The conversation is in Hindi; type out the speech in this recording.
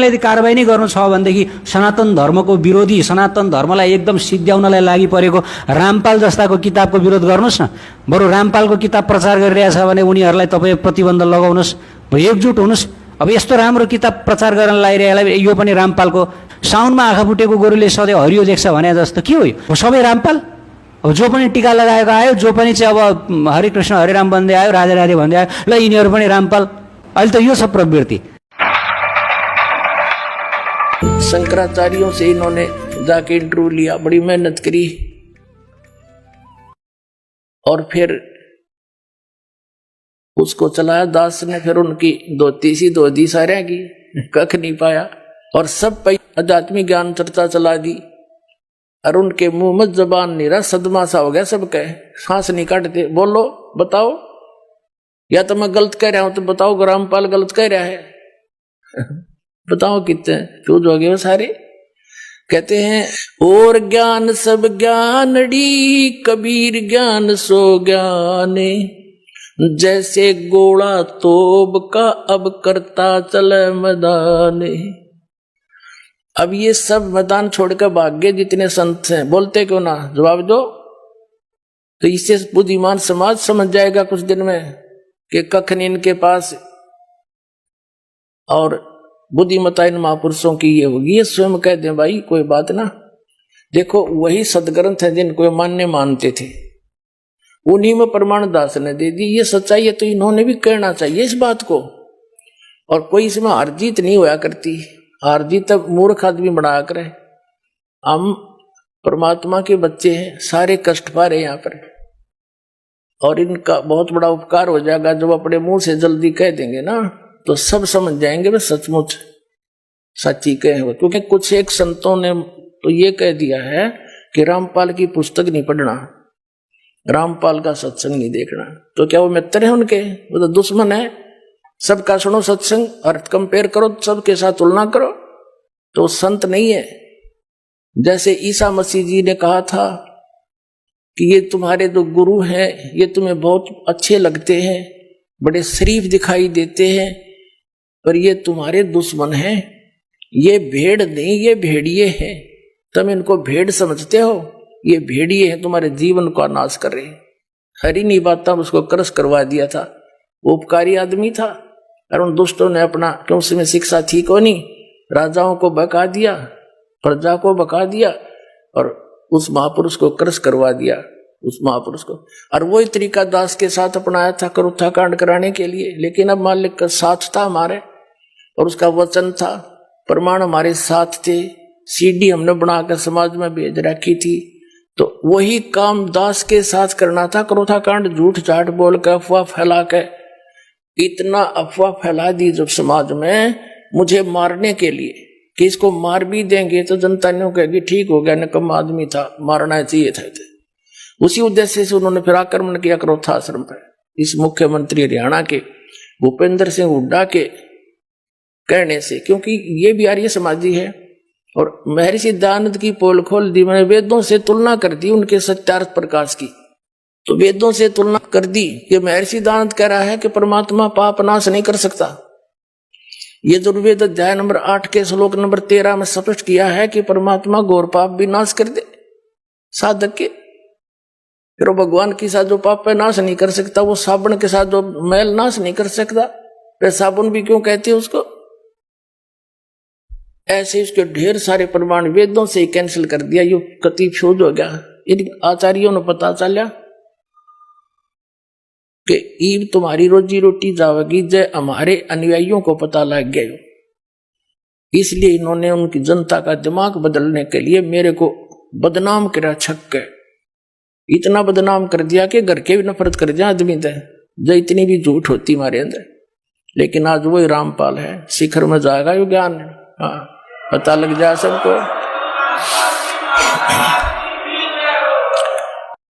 यदि कारबाही नै गर्नु छ भनेदेखि सनातन धर्मको विरोधी, सनातन धर्मलाई एकदम सिद्ध्याउनलाई लागि परेको रामपाल जस्ताको किताबको विरोध गर्नुहोस् न। बरु रामपालको किताब प्रचार गरिरहेछ भने उनीहरूलाई तपाईँ प्रतिबन्ध लगाउनुहोस्, एकजुट हुनुहोस्। अब यस्तो राम्रो किताब प्रचार गर्न लागिरहेलाई यो पनि रामपालको, साउनमा आँखा फुटेको गोरुले सधैँ हरियो देख्छ भने जस्तो के हो यो? सबै रामपाल। अब जो पनि टीका लगाएको आयो, जो पनि चाहिँ अब हरे कृष्ण हरे राम भन्दै आयो, राधे राधे भन्दै आयो, ल यिनीहरू पनि रामपाल। अहिले त यो छ प्रवृत्ति। शंकराचार्यों से इन्होंने जाके इंटरव्यू लिया, बड़ी मेहनत करी और फिर उसको चलाया। दास ने फिर उनकी धोती सी धो दी सारे की, कख नहीं पाया और सब पे आध्यात्मिक ज्ञान चर्चा चला दी और उनके मुंह में जबान नहीं रहा, सदमा सा हो गया सबके, सांस नहीं काटते। बोलो बताओ, या तो मैं गलत कह रहा हूं तो बताओ रामपाल गलत कह रहा है बताओ कितने चूज हो गए वो सारे। कहते हैं और ज्ञान सब ज्ञानड़ी, कबीर ज्ञान सो ज्ञाने, जैसे गोला तोब का अब करता चले मैदाने। अब ये सब मैदान छोड़कर भाग गए जितने संत हैं, बोलते क्यों ना, जवाब दो। तो इससे बुद्धिमान समाज समझ जाएगा कुछ दिन में कि कख नहीं इनके पास, और बुद्धिमता इन महापुरुषों की ये होगी। ये स्वयं कह दें भाई कोई बात ना। देखो वही सदग्रंथ है जिनको मानते थे, उन्हीं में प्रमाण दास ने दे दी। ये सच्चाई है तो इन्होंने भी कहना चाहिए इस बात को। और कोई इसमें हार जीत नहीं होया करती, हार जीत तब मूर्ख आदमी बना करे। हम परमात्मा के बच्चे हैं, सारे कष्ट पा रहे यहाँ पर, और इनका बहुत बड़ा उपकार हो जाएगा जब अपने मुंह से जल्दी कह देंगे ना, तो सब समझ जाएंगे वे सचमुच सच्ची कहे हो। क्योंकि कुछ एक संतों ने तो ये कह दिया है कि रामपाल की पुस्तक नहीं पढ़ना, रामपाल का सत्संग नहीं देखना। तो क्या वो मित्र है उनके? वो तो दुश्मन है। सबका सुनो सत्संग और कंपेयर करो, सबके साथ तुलना करो, तो संत नहीं है। जैसे ईसा मसीह जी ने कहा था कि ये तुम्हारे जो गुरु हैं ये तुम्हें बहुत अच्छे लगते हैं, बड़े शरीफ दिखाई देते हैं, पर ये तुम्हारे दुश्मन हैं। ये भेड़ नहीं, ये भेड़िए हैं। तुम इनको भेड़ समझते हो, ये भेड़िए हैं, तुम्हारे जीवन का नाश कर रहे हैं। हरी नहीं बात था, उसको क्रश करवा दिया था। वो उपकारी आदमी था और उन दुष्टों ने अपना, क्यों उसमें शिक्षा थी को नहीं, राजाओं को बका दिया, प्रजा को बका दिया और उस महापुरुष को क्रश करवा दिया, उस महापुरुष को। और वही तरीका दास के साथ अपनाया था करुत्था कांड कराने के लिए। लेकिन अब मालिक का साथ था हमारे, और उसका वचन था, प्रमाण हमारे साथ थे, सीडी हमने बनाकर समाज में भेज रखी थी। तो वही काम दास के साथ करना था। करुत्था कांड झूठ झाट बोल कर, अफवाह फैला के, इतना अफवाह फैला दी जब समाज में मुझे मारने के लिए कि इसको मार भी देंगे तो जनता नहीं कहेगी ठीक हो गया, निकम्मा आदमी था, मारना चाहिए था। उसी उद्देश्य से उन्होंने फिर आक्रमण किया करोथा आश्रम पर। इस मुख्यमंत्री हरियाणा के भूपेंद्र सिंह हुड्डा के कहने से, क्योंकि ये भी आर्य समाजी है। और महर्षि दयानंद की पोल खोल दी, मैंने वेदों से तुलना कर दी उनके सत्यार्थ प्रकाश की। तो वेदों से तुलना कर दी कि महर्षि दयानंद कह रहा है कि परमात्मा पाप नाश नहीं कर सकता। ये दुर्वेद अध्याय नंबर 8 के श्लोक नंबर 13 में स्पष्ट किया है कि परमात्मा घोर पाप भी नाश कर दे साधक के। फिर भगवान के साथ जो पाप है नाश नहीं कर सकता, वो साबुन के साथ जो मैल नाश नहीं कर सकता, फिर साबुन भी क्यों कहते हैं उसको? ऐसे उसके ढेर सारे प्रमाण वेदों से ही कैंसिल कर दिया। ये कति फ्यूज हो गया। इन आचार्यों ने पता चला कि ईब तुम्हारी रोजी रोटी जावेगी, जय हमारे अनुयायियों को पता लग गया। इसलिए इन्होंने उनकी जनता का दिमाग बदलने के लिए मेरे को बदनाम करा, छक्के इतना बदनाम कर दिया कि घर के भी नफरत कर दिया आदमी थे, जो इतनी भी झूठ होती हमारे अंदर। लेकिन आज वही रामपाल है, शिखर में जाएगा यो ज्ञान। हाँ, पता लग जाए सबको।